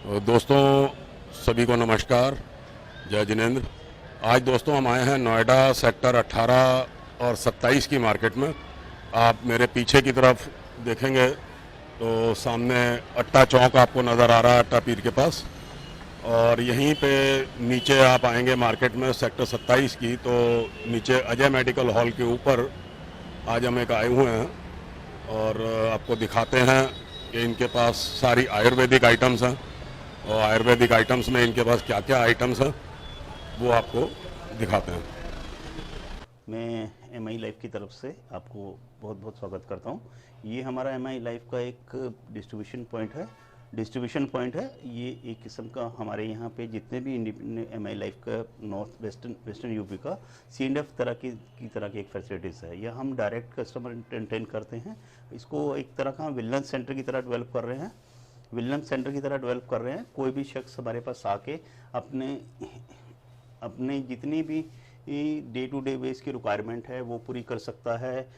दोस्तों सभी को नमस्कार, जय जिनेंद्र। आज दोस्तों हम आए हैं नोएडा सेक्टर 18 और 27 की मार्केट में। आप मेरे पीछे की तरफ देखेंगे तो सामने अट्टा चौक आपको नज़र आ रहा है, अट्टा पीर के पास। और यहीं पे नीचे आप आएंगे मार्केट में सेक्टर 27 की, तो नीचे अजय मेडिकल हॉल के ऊपर आज हम एक आए हुए हैं और आपको दिखाते हैं कि इनके पास सारी आयुर्वेदिक आइटम्स हैं और आयुर्वेदिक आइटम्स में इनके पास क्या क्या आइटम्स हैं वो आपको दिखाते हैं। मैं एम आई लाइफ की तरफ से आपको बहुत बहुत स्वागत करता हूँ। ये हमारा एम आई लाइफ का एक डिस्ट्रीब्यूशन पॉइंट है। ये एक किस्म का हमारे यहाँ पे जितने भी इंडिपेंडेंट एम आई लाइफ का नॉर्थ वेस्टर्न यूपी का C&F तरह की एक फैसिलिटीज़ है। यह हम डायरेक्ट कस्टमर एंटरटेन करते हैं। इसको एक तरह का वेलनेस सेंटर की तरह डेवलप कर रहे हैं। कोई भी शख्स हमारे पास आके अपने जितनी भी डे टू डे बेस की रिक्वायरमेंट है वो पूरी कर सकता है,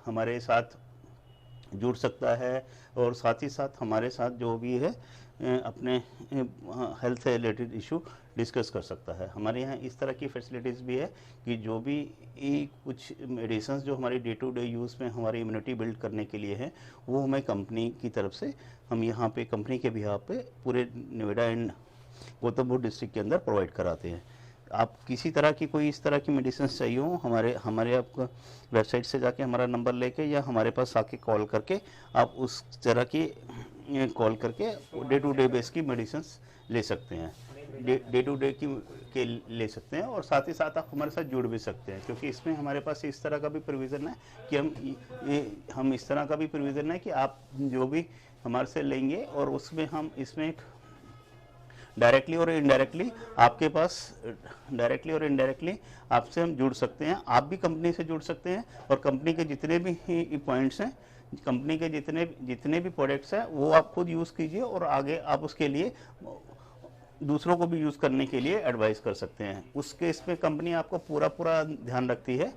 हमारे साथ जुड़ सकता है और साथ ही साथ हमारे साथ जो भी है अपने हेल्थ से रिलेटेड इशू डिस्कस कर सकता है। हमारे यहाँ इस तरह की फैसिलिटीज़ भी है कि जो भी कुछ मेडिसिन जो हमारी डे टू डे यूज़ में हमारी इम्यूनिटी बिल्ड करने के लिए है वो हमें कंपनी की तरफ से हम यहाँ पे कंपनी के बिहाफ पे पूरे नोएडा एंड गौतम बुद्ध डिस्ट्रिक्ट के अंदर प्रोवाइड कराते हैं। आप किसी तरह की कोई इस तरह की मेडिसिन चाहिए हो, हमारे आपको वेबसाइट से जाके हमारा नंबर लेके या हमारे पास आके कॉल करके आप उस तरह की कॉल करके डे टू डे बेस की मेडिसिन ले सकते हैं, डे टू डे के ले सकते हैं और साथ ही साथ आप हमारे साथ जुड़ भी सकते हैं, क्योंकि इसमें हमारे पास इस तरह का भी प्रोविज़न है कि हम इस तरह का भी प्रोविज़न है कि आप जो भी हमारे से लेंगे और उसमें हम इसमें डायरेक्टली और इनडायरेक्टली आपसे हम जुड़ सकते हैं। आप भी कंपनी से जुड़ सकते हैं और कंपनी के जितने भी पॉइंट्स हैं, कंपनी के जितने भी प्रोडक्ट्स हैं वो आप खुद यूज़ कीजिए और आगे आप उसके लिए दूसरों को भी यूज़ करने के लिए एडवाइस कर सकते हैं। उस केस में कंपनी आपको पूरा ध्यान रखती है।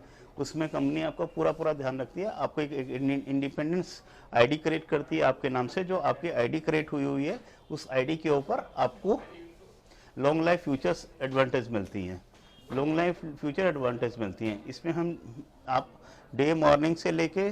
आपको एक इंडिपेंडेंस आईडी क्रिएट करती है आपके नाम से। जो आपकी आईडी क्रिएट हुई है उस आईडी के ऊपर आपको लॉन्ग लाइफ फ्यूचर्स एडवांटेज मिलती हैं। इसमें आप डे मॉर्निंग से लेके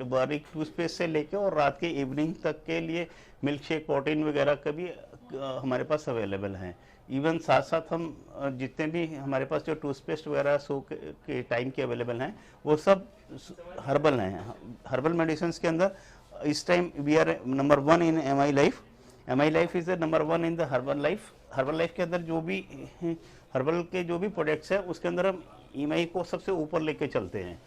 मॉर्निंग टूथपेस्ट से लेके और रात के इवनिंग तक के लिए मिल्क शेक, प्रोटीन वगैरह का भी हमारे पास अवेलेबल हैं। इवन साथ हम जितने भी हमारे पास जो टूथपेस्ट वगैरह सो के टाइम के अवेलेबल हैं वो सब हर्बल हैं। हर्बल मेडिसिन के अंदर इस time we are number 1 in M I life is the number 1 in the herbal life के अंदर जो भी हर्बल के जो भी प्रोडक्ट्स हैं उसके अंदर हम EMI को सबसे ऊपर लेके चलते हैं।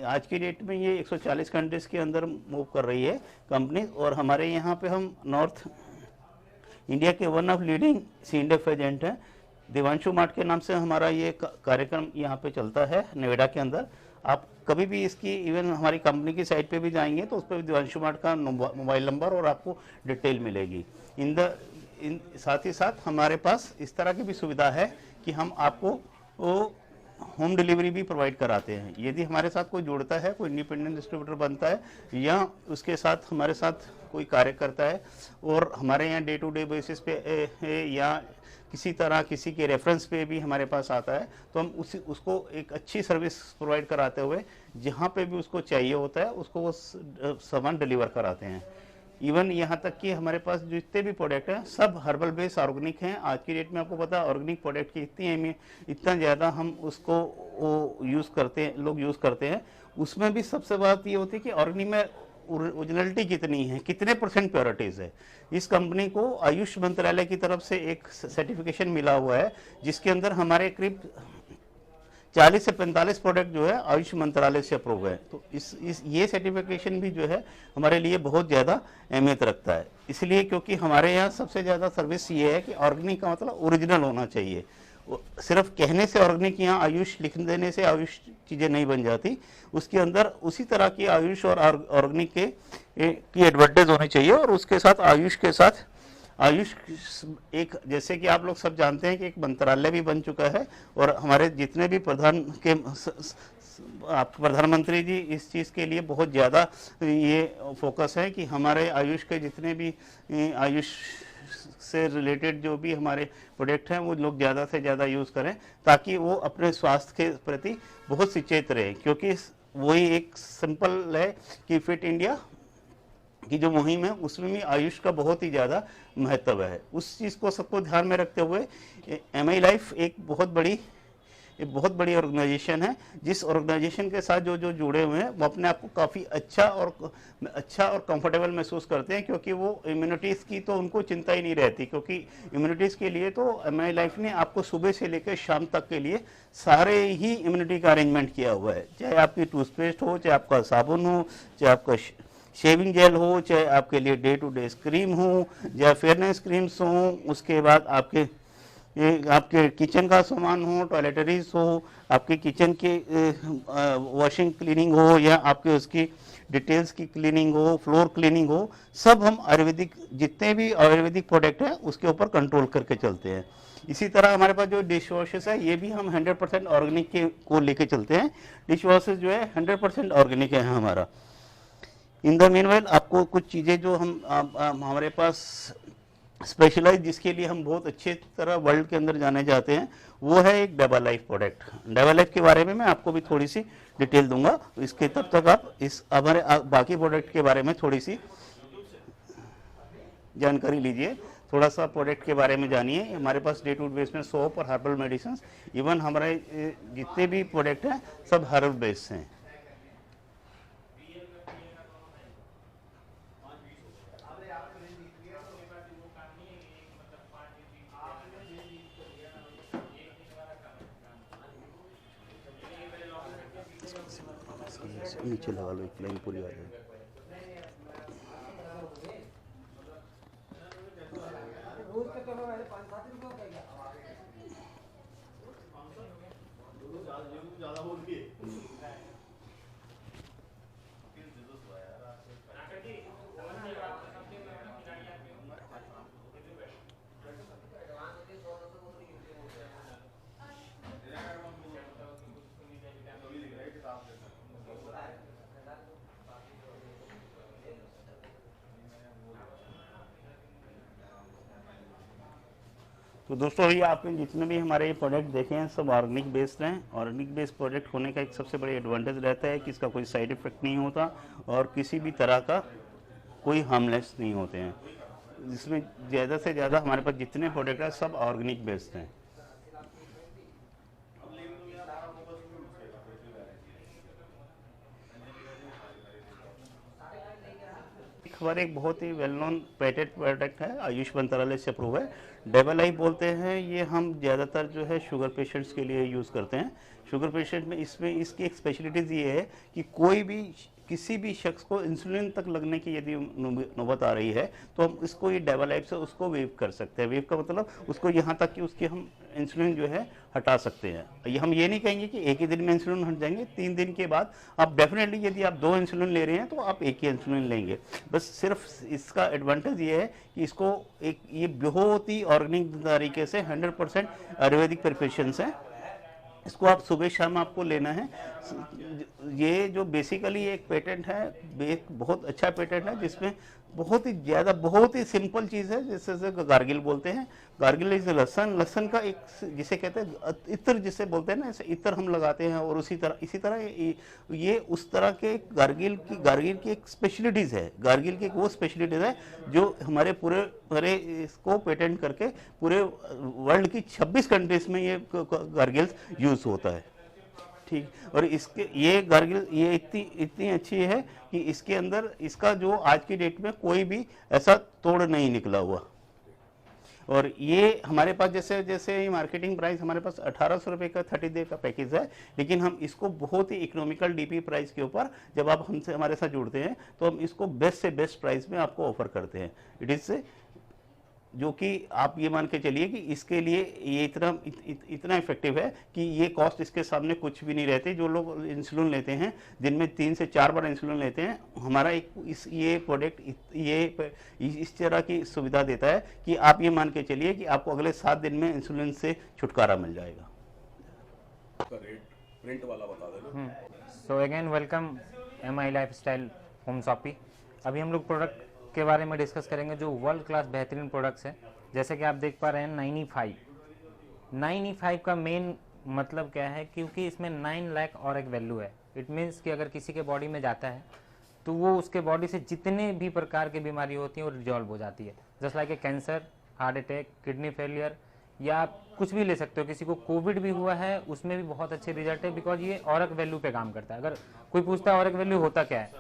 आज की डेट में ये 140 कंट्रीज़ के अंदर मूव कर रही है कंपनी और हमारे यहाँ पे हम नॉर्थ इंडिया के one of leading C&F agent हैं। देवांशु मार्ट के नाम से हमारा ये कार्यक्रम यहाँ पे चलता है नोएडा के अंदर। आप कभी भी इसकी इवन हमारी कंपनी की साइट पे भी जाएंगे तो उस पर देवांशु मार्ट का मोबाइल नंबर और आपको डिटेल मिलेगी। साथ ही साथ हमारे पास इस तरह की भी सुविधा है कि हम आपको होम डिलीवरी भी प्रोवाइड कराते हैं। यदि हमारे साथ कोई जुड़ता है, कोई इंडिपेंडेंट डिस्ट्रीब्यूटर बनता है या उसके साथ हमारे साथ कोई कार्य करता है और हमारे यहाँ डे टू डे बेसिस पे या किसी के रेफरेंस पे भी हमारे पास आता है तो हम उसको एक अच्छी सर्विस प्रोवाइड कराते हुए जहाँ पे भी उसको चाहिए होता है उसको वो सामान डिलीवर कराते हैं। इवन यहाँ तक कि हमारे पास जितने भी प्रोडक्ट हैं सब हर्बल बेस्ड ऑर्गेनिक हैं। आज की डेट में आपको पता है ऑर्गेनिक प्रोडक्ट की इतना ज़्यादा हम उसको लोग यूज़ करते हैं। उसमें भी सबसे बात ये होती है कि ऑर्गेनिक में ओरिजिनलिटी कितनी है, कितने % प्योरिटीज़ है। इस कंपनी को आयुष मंत्रालय की तरफ से एक सर्टिफिकेशन मिला हुआ है जिसके अंदर हमारे करीब 40 से 45 प्रोडक्ट जो है आयुष मंत्रालय से अप्रूव है। तो ये सर्टिफिकेशन भी जो है हमारे लिए बहुत ज़्यादा अहमियत रखता है, इसलिए क्योंकि हमारे यहाँ सबसे ज़्यादा सर्विस ये है कि ऑर्गेनिक का मतलब ओरिजिनल होना चाहिए। सिर्फ कहने से ऑर्गेनिक यहाँ आयुष लिख देने से आयुष चीज़ें नहीं बन जाती, उसके अंदर उसी तरह की आयुष और ऑर्गेनिक की एडवांटेज होनी चाहिए। और उसके साथ आयुष एक, जैसे कि आप लोग सब जानते हैं कि एक मंत्रालय भी बन चुका है और हमारे जितने भी प्रधान के आप प्रधानमंत्री जी इस चीज़ के लिए बहुत ज़्यादा ये फोकस है कि हमारे आयुष के जितने भी आयुष से रिलेटेड जो भी हमारे प्रोडक्ट हैं वो लोग ज़्यादा से ज़्यादा यूज़ करें, ताकि वो अपने स्वास्थ्य के प्रति बहुत सचेत रहे। क्योंकि वही एक सिंपल है कि फिट इंडिया की जो मुहिम है उसमें भी आयुष का बहुत ही ज़्यादा महत्व है। उस चीज़ को सबको ध्यान में रखते हुए एमआई लाइफ एक बहुत बड़ी ऑर्गेनाइजेशन है, जिस ऑर्गेनाइजेशन के साथ जो जुड़े हुए हैं वो अपने आप को काफ़ी अच्छा और कंफर्टेबल महसूस करते हैं, क्योंकि वो इम्यूनिटीज़ की तो उनको चिंता ही नहीं रहती। क्योंकि इम्यूनिटीज़ के लिए तो एमआई लाइफ ने आपको सुबह से लेकर शाम तक के लिए सारे ही इम्यूनिटी का अरेंजमेंट किया हुआ है। चाहे आपकी टूथपेस्ट हो, चाहे आपका साबुन हो, चाहे आपका शेविंग जेल हो, चाहे आपके लिए डे टू डे क्रीम हो, या फेयरनेस क्रीम्स हो, उसके बाद आपके किचन का सामान हो, टॉयलेटरीज हो, आपके किचन के वॉशिंग क्लीनिंग हो, या आपके उसकी डिटेल्स की क्लीनिंग हो, फ्लोर क्लीनिंग हो, सब हम आयुर्वेदिक जितने भी आयुर्वेदिक प्रोडक्ट हैं उसके ऊपर कंट्रोल करके चलते हैं। इसी तरह हमारे पास जो डिश वॉशेस है ये भी हम 100% ऑर्गेनिक को लेके चलते हैं। डिश वॉशेस जो है 100% ऑर्गेनिक है हमारा। इन द मीनवाइल आपको कुछ चीज़ें जो हमारे पास स्पेशलाइज, जिसके लिए हम बहुत अच्छे तरह वर्ल्ड के अंदर जाने जाते हैं, वो है एक double life product. Double life के बारे में मैं आपको भी थोड़ी सी डिटेल दूंगा। इसके तब तक आप इस हमारे बाकी प्रोडक्ट के बारे में थोड़ी सी जानकारी लीजिए। थोड़ा सा प्रोडक्ट के बारे में जानिए। हमारे पास डे टू बेस में सोप और हर्बल मेडिसिन, इवन हमारे जितने भी प्रोडक्ट हैं सब हर्बल बेस्ड हैं। नीचे लगा लो, एक लाइन पूरी आ जाए। तो दोस्तों अभी आपने जितने भी हमारे प्रोडक्ट देखे हैं सब ऑर्गेनिक बेस्ड हैं। ऑर्गेनिक बेस्ड प्रोडक्ट होने का एक सबसे बड़ी एडवांटेज रहता है कि इसका कोई साइड इफेक्ट नहीं होता और किसी भी तरह का कोई हार्मलेस नहीं होते हैं। इसमें ज़्यादा से ज़्यादा हमारे पास जितने प्रोडक्ट हैं सब ऑर्गेनिक बेस्ड हैं। हमारे एक बहुत ही वेल नोन पेटेंट प्रोडक्ट है, आयुष मंत्रालय से अप्रूव है, डबल आई बोलते हैं। ये हम ज़्यादातर जो है शुगर पेशेंट्स के लिए यूज़ करते हैं। शुगर पेशेंट में इसमें इसकी एक स्पेशलिटीज़ ये है कि कोई भी किसी भी शख्स को इंसुलिन तक लगने की यदि नौबत आ रही है तो हम इसको ये डबल लाइफ से उसको वेव कर सकते हैं। वेव का मतलब उसको यहाँ तक कि उसकी हम इंसुलिन जो है हटा सकते हैं। ये हम ये नहीं कहेंगे कि एक ही दिन में इंसुलिन हट जाएंगे, 3 दिन के बाद आप डेफिनेटली यदि आप 2 इंसुलिन ले रहे हैं तो आप एक ही इंसुलिन लेंगे। बस सिर्फ इसका एडवांटेज ये है कि इसको एक ये बहुत ही ऑर्गेनिक तरीके से 100% आयुर्वेदिक प्रिपरेशंस है। इसको आप सुबह शाम आपको लेना है। ये जो बेसिकली एक पेटेंट है, एक बहुत अच्छा पेटेंट है जिसमें बहुत ही ज़्यादा बहुत ही सिंपल चीज़ है, जैसे गार्गिल बोलते हैं। गार्गिल इज लहसन का एक जिसे कहते हैं इत्र जिसे बोलते हैं ना, ऐसे इत्र हम लगाते हैं और इसी तरह ये उस तरह के गार्गिल की एक स्पेशलिटीज़ है। गार्गिल की एक वो स्पेशलिटीज़ है जो हमारे पूरे इसको पेटेंट करके पूरे वर्ल्ड की 26 कंट्रीज में ये गार्गिल्स यूज़ होता है। ठीक, और इसके ये गार्गिल ये इतनी अच्छी है कि इसके अंदर इसका जो आज की डेट में कोई भी ऐसा तोड़ नहीं निकला हुआ। और ये हमारे पास जैसे मार्केटिंग प्राइस हमारे पास 1800 रुपये का 30 डे का पैकेज है, लेकिन हम इसको बहुत ही इकोनॉमिकल डीपी प्राइस के ऊपर जब आप हमसे हमारे साथ जुड़ते हैं तो हम इसको बेस्ट से बेस्ट प्राइस में आपको ऑफर करते हैं। इट इज़ जो कि आप ये मान के चलिए कि इसके लिए ये इतना इफेक्टिव है कि ये कॉस्ट इसके सामने कुछ भी नहीं रहती। जो लोग इंसुलिन लेते हैं दिन में 3 से 4 बार इंसुलिन लेते हैं, हमारा ये प्रोडक्ट ये इस तरह की सुविधा देता है कि आप ये मान के चलिए कि आपको अगले 7 दिन में इंसुलिन से छुटकारा मिल जाएगा। का रेट प्रिंट वाला बता देना। So again welcome MI lifestyle home shoppe. अभी हम लोग प्रोडक्ट के बारे में डिस्कस करेंगे जो वर्ल्ड क्लास बेहतरीन प्रोडक्ट्स हैं। जैसे कि आप देख पा रहे हैं 9E5 का मेन मतलब क्या है, क्योंकि इसमें 9 लाख और एक वैल्यू है। इट मीन्स कि अगर किसी के बॉडी में जाता है तो वो उसके बॉडी से जितने भी प्रकार की बीमारी होती हैं वो रिजॉल्व हो जाती है। Just like a cancer, heart attack, kidney failure, या आप कुछ भी ले सकते हो। किसी को कोविड भी हुआ है उसमें भी बहुत अच्छे रिजल्ट है, बिकॉज ये ऑरिक वैल्यू पे काम करता है। अगर कोई पूछता है ऑरिक वैल्यू होता क्या है,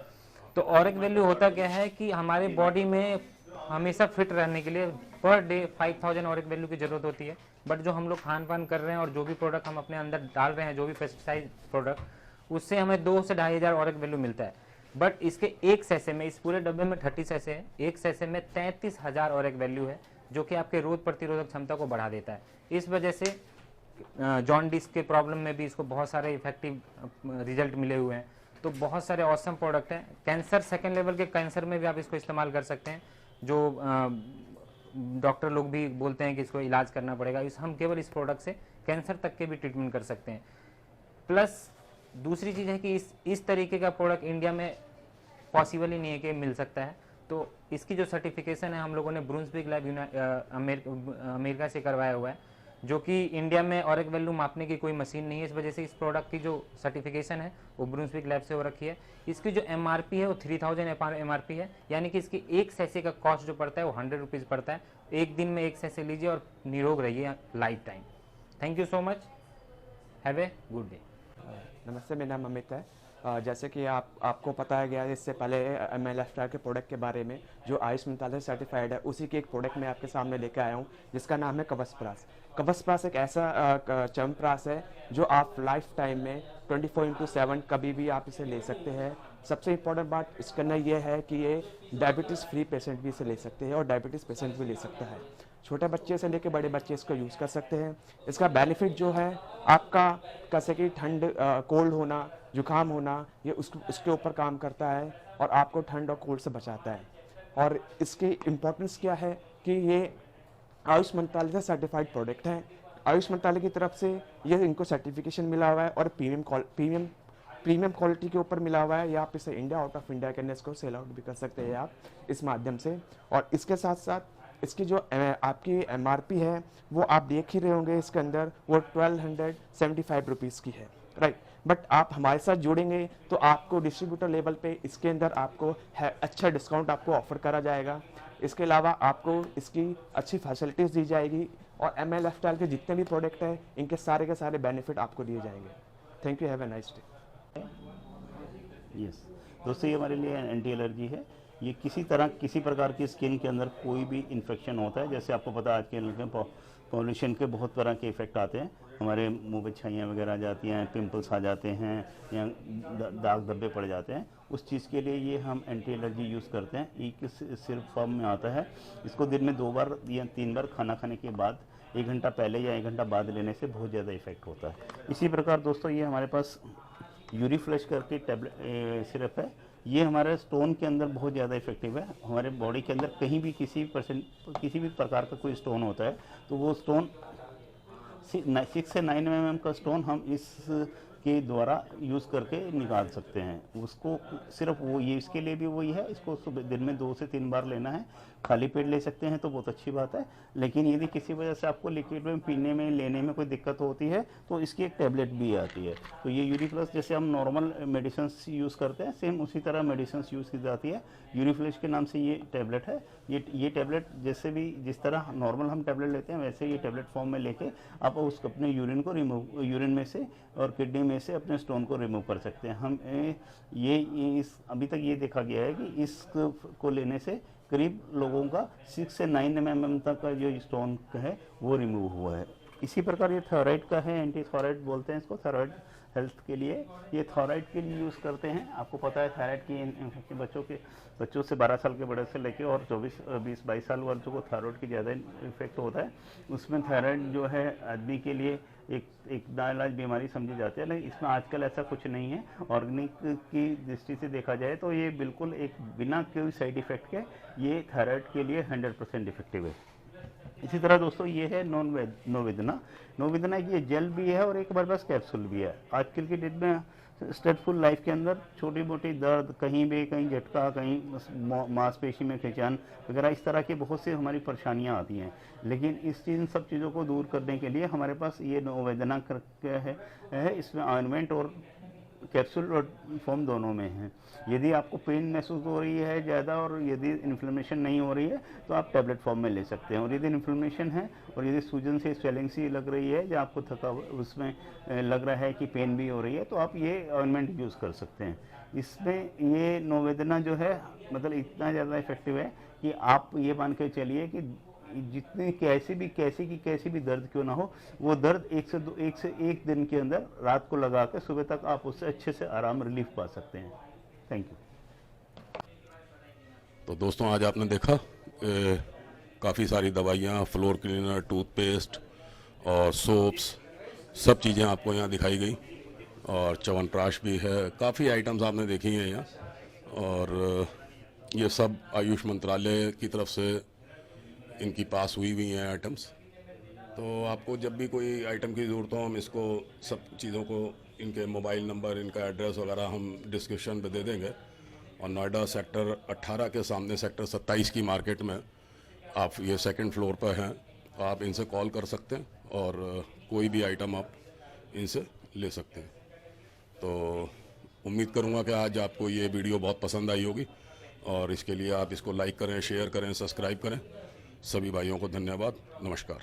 तो ऑरिक वैल्यू होता क्या है कि हमारे बॉडी में हमेशा फिट रहने के लिए पर डे 5000 ऑरिक वैल्यू की जरूरत होती है। बट जो हम लोग खान पान कर रहे हैं और जो भी प्रोडक्ट हम अपने अंदर डाल रहे हैं, जो भी पेस्टिसाइड प्रोडक्ट, उससे हमें 2 से 2500 ऑरिक वैल्यू मिलता है। बट इसके एक सैसे में, इस पूरे डब्बे में 30 सैसे हैं, एक सैसे में 33,000 ऑरिक वैल्यू है, जो कि आपके रोग प्रतिरोधक क्षमता को बढ़ा देता है। इस वजह से जॉन्डिस के प्रॉब्लम में भी इसको बहुत सारे इफेक्टिव रिजल्ट मिले हुए हैं। तो बहुत सारे ऑसम प्रोडक्ट हैं। कैंसर, सेकेंड लेवल के कैंसर में भी आप इसको इस्तेमाल कर सकते हैं, जो डॉक्टर लोग भी बोलते हैं कि इसको इलाज करना पड़ेगा। हम केवल इस प्रोडक्ट से कैंसर तक के भी ट्रीटमेंट कर सकते हैं। प्लस दूसरी चीज़ है कि इस तरीके का प्रोडक्ट इंडिया में पॉसिबल ही नहीं है कि मिल सकता है। तो इसकी जो सर्टिफिकेशन है हम लोगों ने ब्रूंसविक लैब अमेरिका से करवाया हुआ है, जो कि इंडिया में ऑरिक वैल्यू मापने की कोई मशीन नहीं है। इस वजह से इस प्रोडक्ट की जो सर्टिफिकेशन है वो ब्रूंसविक लैब से हो रखी है। इसकी जो MRP है वो 3000 MRP है, यानी कि इसकी एक सैसे का कॉस्ट जो पड़ता है वो 100 रुपीज़ पड़ता है। एक दिन में एक सैसे लीजिए और निरोग रहिए life time. Thank you so much, have a good day. नमस्ते, मेरा नाम अमित है। जैसे कि आपको बताया गया है इससे पहले MI लाइफस्टाइल के प्रोडक्ट के बारे में, जो आयुष मंत्रालय सर्टिफाइड है, उसी के एक प्रोडक्ट मैं आपके सामने लेकर आया हूँ, जिसका नाम है कवचप्राश। कवचप्राश एक ऐसा च्यवनप्राश है जो आप लाइफ टाइम में 24/7 कभी भी आप इसे ले सकते हैं। सबसे इम्पोर्टेंट बात इसके अंदर ये है कि ये डायबिटीज़ फ्री पेशेंट भी इसे ले सकते हैं और डायबिटीज़ पेशेंट भी ले सकता है। छोटे बच्चे से लेकर बड़े बच्चे इसको यूज़ कर सकते हैं। इसका बेनिफिट जो है आपका, कैसे कि ठंड, कोल्ड होना, जुकाम होना, ये उसके ऊपर काम करता है और आपको ठंड और कोल्ड से बचाता है। और इसकी इम्पोर्टेंस क्या है कि ये आयुष मंत्रालय से सर्टिफाइड प्रोडक्ट है। आयुष मंत्रालय की तरफ से ये इनको सर्टिफिकेशन मिला हुआ है और प्रीमियम क्वालिटी के ऊपर मिला हुआ है। या आप इसे इंडिया, आउट ऑफ इंडिया के अंदर इसको सेल आउट भी कर सकते हैं आप इस माध्यम से। और इसके साथ साथ इसकी जो आपकी MRP है वो आप देख ही रहे होंगे, इसके अंदर वो 1275 रुपीज़ की है, राइट। बट आप हमारे साथ जुड़ेंगे तो आपको डिस्ट्रीब्यूटर लेवल पे इसके अंदर आपको अच्छा डिस्काउंट आपको ऑफर करा जाएगा। इसके अलावा आपको इसकी अच्छी फैसिलिटीज़ दी जाएगी और MI लाइफस्टाइल के जितने भी प्रोडक्ट हैं इनके सारे के सारे बेनिफिट आपको दिए जाएंगे। Thank you, have a nice day. Yes दोस्तों, ये हमारे लिए एंटी एलर्जी है। ये किसी प्रकार की स्किन के अंदर कोई भी इन्फेक्शन होता है, जैसे आपको पता है आज के पॉल्यूशन के बहुत तरह के इफेक्ट आते हैं। हमारे मुंह पे छाइयाँ वगैरह आ जाती हैं, पिंपल्स आ जाते हैं या दाग धब्बे पड़ जाते हैं। उस चीज़ के लिए ये हम एंटी एलर्जी यूज़ करते हैं। ये किस सिर्फ फॉर्म में आता है। इसको दिन में 2 बार या 3 बार खाना खाने के बाद 1 घंटा पहले या 1 घंटा बाद लेने से बहुत ज़्यादा इफेक्ट होता है। इसी प्रकार दोस्तों ये हमारे पास यूरीफ्लश करके सिरप है। ये हमारे स्टोन के अंदर बहुत ज़्यादा इफेक्टिव है। हमारे बॉडी के अंदर कहीं भी किसी भी प्रकार का कोई स्टोन होता है तो वो स्टोन 6 से 9 mm का स्टोन हम इस के द्वारा यूज़ करके निकाल सकते हैं। उसको सिर्फ वो ये इसके लिए भी वही है, इसको सुबह दिन में 2 से 3 बार लेना है। खाली पेट ले सकते हैं तो बहुत अच्छी बात है, लेकिन यदि किसी वजह से आपको लिक्विड में पीने में लेने में कोई दिक्कत होती है तो इसकी एक टैबलेट भी आती है। तो ये यूरीफ्लश जैसे हम नॉर्मल मेडिसिन यूज़ करते हैं, सेम उसी तरह मेडिसिन यूज़ की जाती है। यूरीफ्लश के नाम से ये टैबलेट है। ये टैबलेट जैसे भी जिस तरह नॉर्मल हम टैबलेट लेते हैं वैसे ये टैबलेट फॉर्म में लेके आप उस अपने यूरिन में से और किडनी में से अपने स्टोन को रिमूव कर सकते हैं। हम अभी तक ये देखा गया है कि इसको लेने से करीब लोगों का 6 से 9 mm तक का जो स्टोन है वो रिमूव हुआ है। इसी प्रकार ये थायराइड का है, एंटी थायराइड बोलते हैं इसको। थायराइड हेल्थ के लिए ये थायराइड के लिए यूज़ करते हैं। आपको पता है थायराइड की बच्चों से 12 साल के बड़े से लेके और 20-22 साल वालों को थायराइड की ज़्यादा इफेक्ट होता है। उसमें थायराइड जो है आदमी के लिए एक नाइलाज बीमारी समझी जाती है, लेकिन इसमें आजकल ऐसा कुछ नहीं है। ऑर्गेनिक की दृष्टि से देखा जाए तो ये बिल्कुल एक बिना कोई साइड इफेक्ट के ये थायराइड के लिए 100% इफेक्टिव है। इसी तरह दोस्तों ये है नोवेदना। नोवेदना की ये जेल भी है और एक हमारे पास कैप्सूल भी है। आजकल की डेट में स्ट्रेसफुल लाइफ के अंदर छोटी मोटी दर्द, कहीं भी कहीं झटका, कहीं मांसपेशी में खिंचान वगैरह, इस तरह की बहुत सी हमारी परेशानियां आती हैं। लेकिन इन सब चीज़ों को दूर करने के लिए हमारे पास ये नोवेदना करके है। इसमें ऑइंटमेंट और कैप्सूल और फॉर्म दोनों में है। यदि आपको पेन महसूस हो रही है ज़्यादा और यदि इन्फ्लेमेशन नहीं हो रही है तो आप टैबलेट फॉर्म में ले सकते हैं, और यदि इन्फ्लेमेशन है और यदि सूजन से स्वेलिंग सी लग रही है या आपको थका उसमें लग रहा है कि पेन भी हो रही है तो आप ये ऑइंटमेंट यूज़ कर सकते हैं। इसमें ये नोवेदना जो है मतलब इतना ज़्यादा इफेक्टिव है कि आप ये मान के चलिए कि जितनी कैसी भी दर्द क्यों ना हो, वो दर्द एक से एक दिन के अंदर रात को लगा के सुबह तक आप उससे अच्छे से आराम रिलीफ पा सकते हैं। Thank you. तो दोस्तों आज आपने देखा काफ़ी सारी दवाइयाँ, फ्लोर क्लीनर, टूथपेस्ट और सोप्स, सब चीज़ें आपको यहाँ दिखाई गई, और च्यवनप्राश भी है। काफ़ी आइटम्स आपने देखी हैं यहाँ, और ये सब आयुष मंत्रालय की तरफ से इनकी पास हुई हैं आइटम्स। तो आपको जब भी कोई आइटम की ज़रूरत हो, हम इसको सब चीज़ों को, इनके मोबाइल नंबर, इनका एड्रेस वगैरह हम डिस्क्रिप्शन पे दे देंगे। और नोएडा सेक्टर 18 के सामने सेक्टर 27 की मार्केट में आप ये सेकंड फ्लोर पर हैं, आप इनसे कॉल कर सकते हैं और कोई भी आइटम आप इनसे ले सकते हैं। तो उम्मीद करूँगा कि आज आपको ये वीडियो बहुत पसंद आई होगी, और इसके लिए आप इसको लाइक करें, शेयर करें, सब्सक्राइब करें। सभी भाइयों को धन्यवाद। नमस्कार।